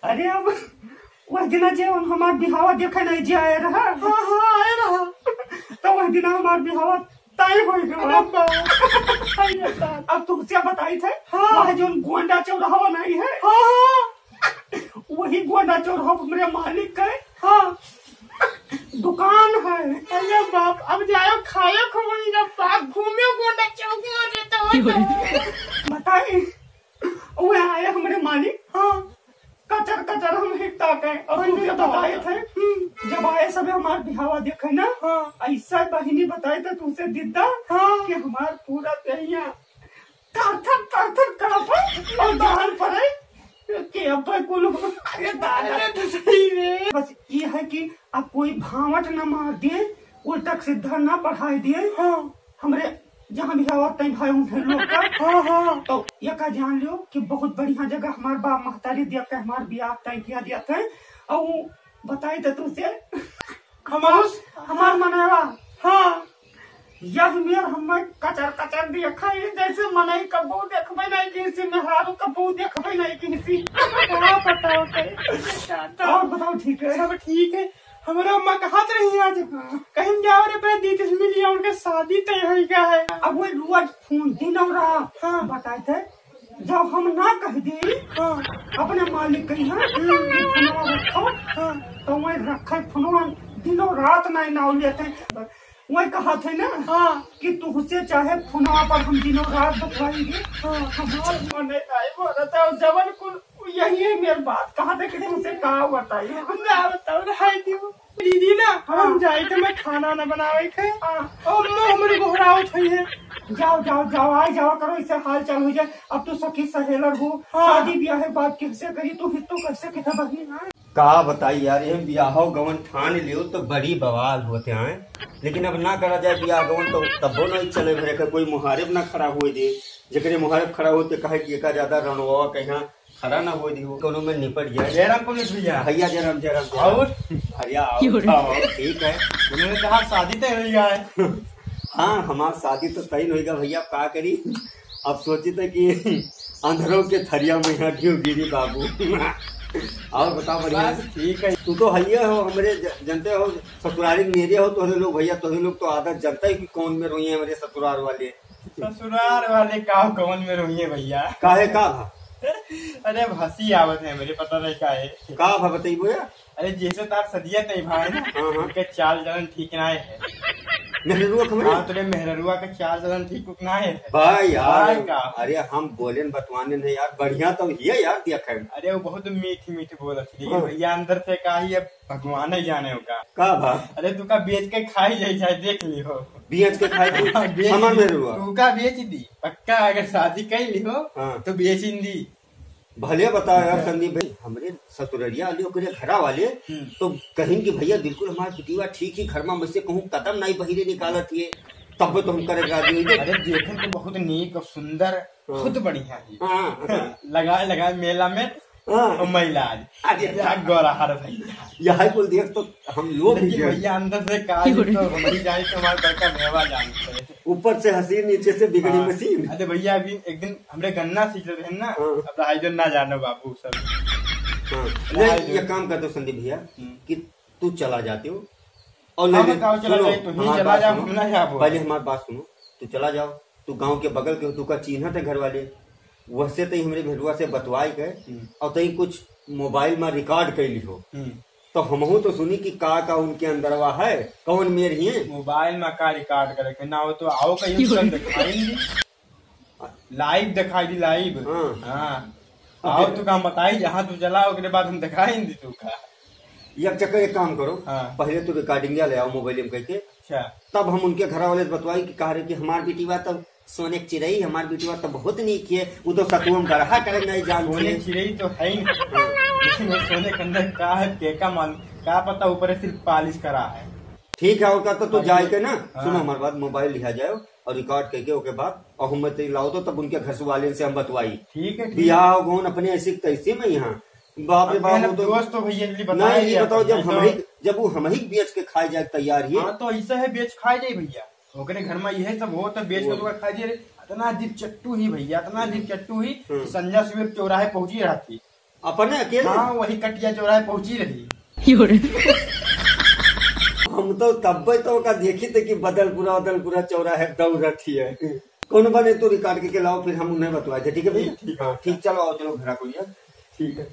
अरे अब वह दिना जे हमार बिहावा देखे नहीं जे आए रहा। आए रहा तो वह दिना हमार बिहावा तय हो गया। अब तुमसे बताई थे वह जो गोंडा चौराहा नहीं है वही गोंडा चौराहा मेरे मालिक का दुकान है। अरे बाप, अब जाओ खायो खवाएगा बाप, घूमे गोंडा चौक में रहता हो। बताए वो आए हमारे मालिक। कचर कचर हम हिटता के और तुमसे बताए थे जब आए सब हमारे बिहावा देखे ना ऐसा बहिनी बताए थे तुमसे दिद्दा कि हमार पूरा दहिया ताथर ताथर कापा और दाल पड़े कि अब कुल। अरे बस ये है कि अब कोई भावट न मार दिए, उल्टा सीधा न बढ़ाई दिए। हमरे जहाँ भी हवा तय भाई उन्हें लोग का तो ये का जान लियो कि बहुत बढ़िया जगह हमारे बाप महतारी दिया के हमारे ब्याह तय किया दिया था। और वो बताई थे तुझसे हमार मनावा। यह मेर हमें कचर कचर देखा जैसे मनई कबू देखबे नहीं किसी मेहरारू कबू देखबे नहीं किसी। और बताओ ठीक है? सब ठीक है। हमारा अम्मा कहाँ रही आज? कहीं जाओ रे पे दीदी से मिलिए, उनके शादी तय हो गया है। अब वो रोज फोन दिन और रात बताए थे जब हम ना कह दी अपने मालिक के यहाँ रखो तो वही रखे फोनवा दिनों रात नहीं नाव लेते। वही कहा थे ना कि तुझसे चाहे फोनवा पर हम दिनों रात बतवाएंगे। हमारे मन रहता है जबन कुल यही है मेरी बात। कहा थे कि तुमसे कहा बताइए बताओ दीदी ना हम जाए थे, मैं खाना न बनावे थे और हमारी घोरावत हुई है। जाओ जाओ जाओ आ जाओ करो, इससे हाल चाल हो जाए। अब तो सखी सहेलर हो शादी ब्याह है बात कैसे करी तो कैसे कितना बहनी कहा बताई यार, ये ब्याह गवन ठान लियो तो बड़ी बवाल होते हैं, लेकिन अब ना करा जाए ब्याह गवन तो तबो नहीं चले भरे का कोई मुहारिब ना खड़ा हुए दे। जगह मुहारिब खड़ा होते कहे कि एक ज्यादा रणवा कहीं खड़ा ना हो दी कोनो में निपट जाए। जयराम पुलिस भैया भैया जयराम जयराम और भैया ठीक है। उन्होंने कहा शादी तय हो गया है। हाँ हमारा शादी तो तय होगा भैया, क्या करी। अब सोचे थे कि अंधरों के थरिया में यहाँ ढीव गिरी बाबू। और बताओ बढ़िया ठीक है। तू तो भैया हो हमारे जनते हो, ससुरारी मेरे हो तो लोग भैया तो लोग तो आदत जनता है कि कौन में रोई है हमारे ससुराल वाले। ससुराल वाले का कौन में रोई है भैया? काहे का भा? अरे हंसी आवत है मेरे, पता नहीं का है का भा बताइए। अरे जैसे तार सदिया तय भाई ना उनके चाल चलन ठीक ना है। मेहरुआ हाँ तुरे मेहरुआ का चाल चलन ठीक उतना है भाई यार। अरे हम बोले बतवाने नहीं यार, बढ़िया तो ये यार दिया खैर। अरे वो बहुत मीठी मीठी बोलत थी भैया, अंदर से का ही भगवान ही जाने होगा का भा। अरे तू का बेच के खाई जाए चाहे देख ली हो। बेच के खाई हमार मेहरुआ तू का बेच दी पक्का, अगर शादी कर ली हो तो बेच दी। भले बताओ यार संदीप भाई, हमारे ससुररिया वाले ओकरे घरा वाले तो कहीं कि भैया बिल्कुल हमारा बिटिया ठीक ही घर में मुझसे कहूँ कदम नहीं बहिरे निकालत है तब तो हम करे राजी। अरे देखे तो बहुत नीक और सुंदर बहुत बढ़िया है। लगाए मेला में महिला गौरा हर भैया यही कुल देख तो हम लोग भैया अंदर से का तो हमारी जाए तो हमारे घर का मेवा जानते हैं। ऊपर से हसीन नीचे से बिगड़ी मशीन। अरे भैया अभी एक दिन हमरे गन्ना सींच रहे हैं ना, अब राय ना जानो बाबू सब। ये काम करते हो संदीप भैया कि तू चला जाते हो और चला जाओ। पहले हमारी बात सुनो, तू चला जाओ, तू गांव के बगल के तू का चिन्हत है घर वाले वैसे तई हमारे भेड़ुआ से बतवाई गए और तई कुछ मोबाइल में रिकॉर्ड कर ली हो तो हमहू तो सुनी कि का उनके अंदरवा है कौन मेर ही मोबाइल में का रिकॉर्ड करे ना हो तो आओ कहीं दिखाई लाइव दिखाई दी लाइव। हाँ आओ तू काम बताई जहाँ तू चला उसके बाद हम दिखाई दी तू का। एक चक्कर एक काम करो पहले तो रिकॉर्डिंग ले आओ मोबाइल में कहके, तब हम उनके घर वाले बतवाई कि कह रहे कि हमार बेटीवा तब सोने चिड़ई हमारी बेटीवा तो बहुत नीक है, वो तो सतुअम गढ़ा करे नहीं जान। सोने चिड़ई तो है ही लेकिन वो सोने के अंदर का है केका मान का पता ऊपर सिर्फ पालिश करा है। ठीक है और तो जाए के ना सुनो हमारे बाद मोबाइल लिया जाए और रिकॉर्ड करके उसके बाद और हम लाओ तो तब उनके घर वाले से हम बतवाई। ठीक है बियाह गौन अपने ऐसे तैसे में यहाँ बाप रे बाप तो दोस्त तो भैया नहीं बताओ जब वो हम ही बेच के खाए जाए तैयार ही तो ऐसा है बेच खाए जाए भैया ओकरे घर में यह सब हो तो बेच के खाए जाए। इतना अजीब चट्टू ही भैया इतना अजीब चट्टू ही संजय सुबह चौराहे पहुंची रहती अपने अकेले? हाँ वही कटिया चौराहे पहुंची रही। हम तो तब तो का देखी थे कि बदलपुरा चौराहे दौड़त ही है। कौन बने तो रिकॉर्ड के लाओ, फिर हम उन्हें बतवाए थे। ठीक है भैया? ठीक है। ठीक, चलो आओ, चलो घर को लिया। ठीक है।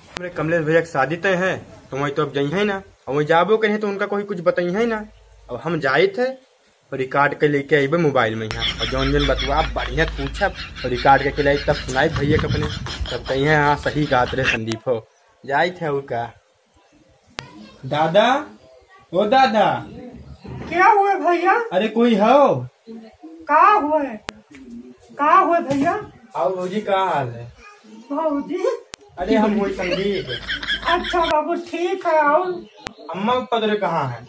हमारे कमलेश भैया की शादी तय है तो वही तो अब जाई है ना, और वही जाबो कहे तो उनका कोई कुछ बताई है ना। अब हम जाए थे और रिकॉर्ड के लेके आईबे मोबाइल में यहाँ, और जौन जन बतवा बढ़िया पूछा और रिकॉर्ड के लाई तब सुनाई भैया के अपने, तब कही है हाँ सही गात रहे संदीप हो। जाए थे और का दादा, ओ दादा। क्या हुआ भैया? अरे कोई हो? का हुआ भैया? आओ भौजी, का हाल है? भाजी, अरे हम हुई संदीप। अच्छा बाबू ठीक है। और अम्मा पदर कहाँ है?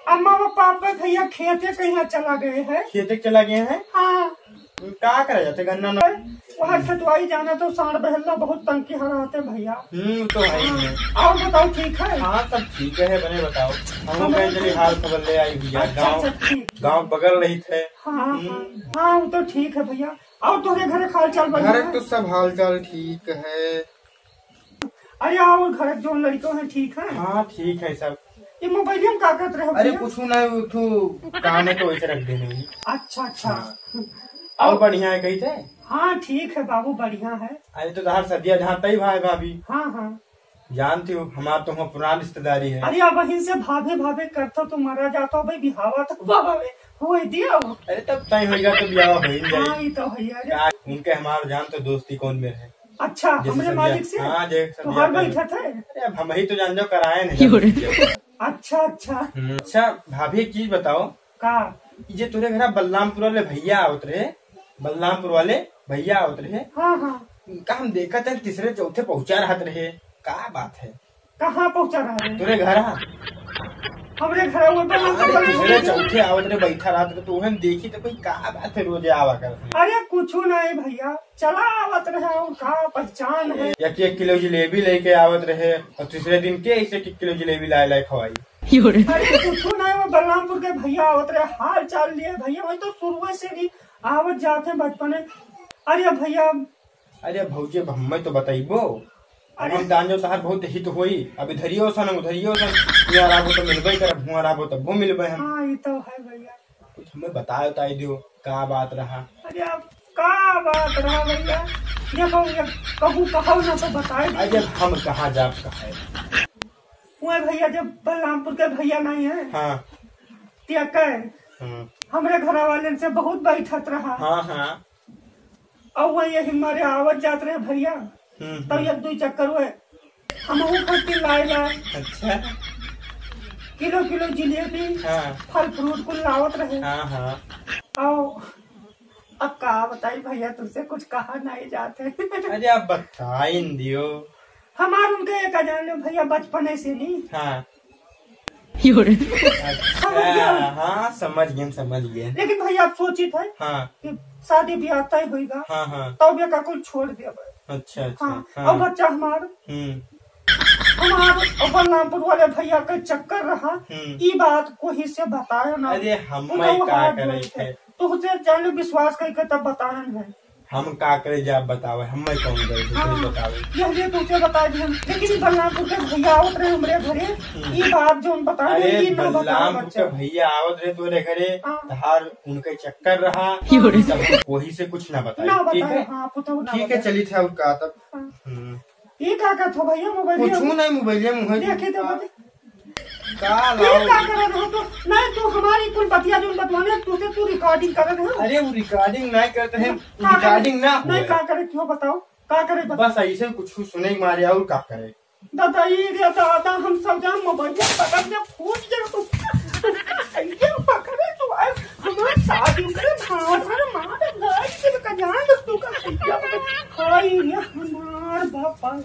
अम्मा व पापा भैया खेते कहीं चला गए हैं। खेते चला गए हैं? हाँ, क्या करे जाते गन्ना में? वहाँ खतवाई जाना तो सांड बहलना बहुत तंग की हराते भैया। तो है ही है। और बताओ ठीक है? हाँ सब ठीक है, बने बताओ। हम कहीं चली हाल खबर ले आई भैया। अच्छा ठीक। गाँव बगल रही थे। हाँ हाँ वो तो ठीक है भैया। और तुम्हारे घर हाल चाल बढ़िया घर है? तो सब हाल चाल ठीक है। अरे और घर जो लड़कों हैं ठीक है? हाँ ठीक है सब। ये मोबाइल में क्या करते रहे? अरे कुछ ना, काम है तो वैसे रख देने। अच्छा। और बढ़िया है कही थे? हाँ ठीक है बाबू, बढ़िया है। अरे तो तहार सदिया जहाँ ही भाई भाभी। हाँ जानती हो हमारा तो वहाँ पुरानी रिश्तेदारी है। अरे अब वहीं से भाभी करता तो मारा जाता भाई, बिहावा तो बाबा में हुए दिया। अरे तब तय होगा तो ब्याह हो ही हाँ जाए। ये तो भैया। क्या उनके हमारे जान तो दोस्ती कौन में है। अच्छा, हमरे मालिक से? हाँ तो हर बैठा थे। अरे अब हम ही तो जान जो कराए नहीं। अच्छा। अच्छा भाभी एक चीज बताओ, का जे तुरे घर बलरामपुर वाले भैया आवत रहे, बलरामपुर वाले भैया आवत रहे। हाँ उनका हम देखा था तीसरे चौथे पहुंचा रहत रहे। क्या बात है? कहाँ पहुँचा रहा है? तुरे घर हमरे घर वो तीसरे चौथे आवत रहे, बैठा रहत रहे तो हम देखी तो कोई क्या बात है रोजे आवा कर। अरे कुछ नहीं भैया, चला आवत रहे और का पहचान है। एक किलो जिलेबी लेके आवत रहे, और तीसरे दिन के ऐसे 1 किलो जिलेबी लाए खवाई। अरे कुछ नहीं, वो बलरामपुर के भैया आवत रहे, हाल चाल लिए भैया। वही तो शुरू से भी आवत जाते बचपन में। अरे भैया, अरे भौजी हमें तो बताइबो। हम जान जो तहार बहुत हित होई। अब इधरियो सन उधरियो सन, यहाँ राबो तो मिलबे कर, भुआ राबो तब वो मिलबे हम। हाँ ये तो है भैया। कुछ हमें बताओ दियो का बात रहा। अरे अब का बात रहा भैया, देखो कहूँ ना तो बताए। अरे हम कहाँ जाब कहा वो भैया जब बलरामपुर के भैया नहीं है। हाँ हमरे घर वाले से बहुत बैठत रहा। हाँ। और वो यही हमारे आवत जात रहे भैया, तब 1-2 चक्कर हुए हम खट्टी लाए। अच्छा। किलो जिलेबी, हाँ। फल फ्रूट कुल लावत रहे। हाँ। और अब का बताई भैया, तुझसे कुछ कहा नहीं जाते। अरे आप बताई दियो। हमारे उनके एक जान लो भैया बचपन से नहीं। हाँ। अच्छा, हाँ समझ गए। लेकिन भैया आप सोची थे कि शादी ब्याह तय होगा। हाँ। तब का कुल छोड़ दिया। अच्छा। हाँ। और बच्चा हमारा बलरामपुर वाले भैया का चक्कर रहा। ये बात कोई से बताया ना। अरे हम क्या करे थे तो उसे जाने विश्वास करके तब बताया है। हम का करे जा बतावे, हम कौन करे बतावे। यह तुझे बता दिया, लेकिन बलरामपुर के भैया आवत रहे हमरे घरे। ये बात जो बता अरे बलरामपुर के भैया आवत रहे तोरे घरे, हार उनके चक्कर रहा, सब वही से कुछ ना बताया। ठीक है चली था उसका तब। ये क्या था भैया? मोबाइल कुछ नहीं, मोबाइल में देखे तो का लाओ तो नहीं, तू हमारी कुल बतिया जो बतवाने तुझे तू रिकॉर्डिंग कर रहे हो। अरे वो रिकॉर्डिंग नहीं करते हैं, रिकॉर्डिंग ना नहीं का करे, क्यों बताओ का करे? बस ऐसे कुछ सुने मारे और का करे। दादा ये दादा हम सब जान मोबाइल पकड़ के फूट गए तो पकड़े तो हमारे शादी करे मार गाड़ी के का जान तू का हाय ये हमार बापा।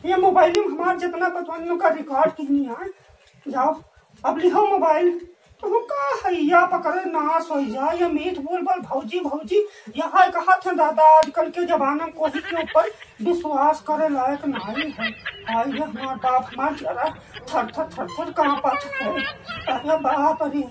ये मोबाइल में हमार जितना बतवानियों का रिकॉर्ड नहीं है। जाओ अब लिखो मोबाइल। तो का हैया पकड़े नाश हो जाए। ये मीठ बोल भौजी यहाँ कहा था दादा, आजकल के जमाना में कोई के ऊपर विश्वास करे लायक नहीं है। आई हमारा बाप हमार जरा थर कहाँ पास है। बाप अरे